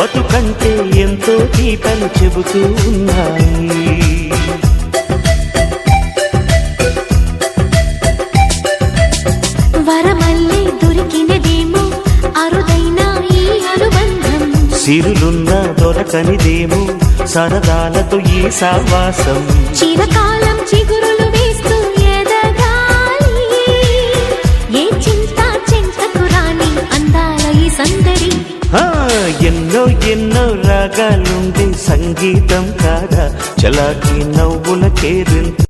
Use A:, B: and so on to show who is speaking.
A: బతుకంటే ఎంతో తీపని చెబుతూ ఉన్నాయి.
B: వరమల్లే దొరికినదేమో అరుదైన ఈ అనుబంధం,
A: సిరులున్న దొరకనిదేమో సరదాలతో ఈ సావాసం.
B: చిరకాలం చిగురులు వేస్తూ ఎదగాలి, ఏ చింత చెంతకు రాని అందాల ఈ సందడి.
A: ఎన్నో ఎన్నో రాగాలుండే సంగీతం కాదా చలాకి నవ్వుల కేరింత.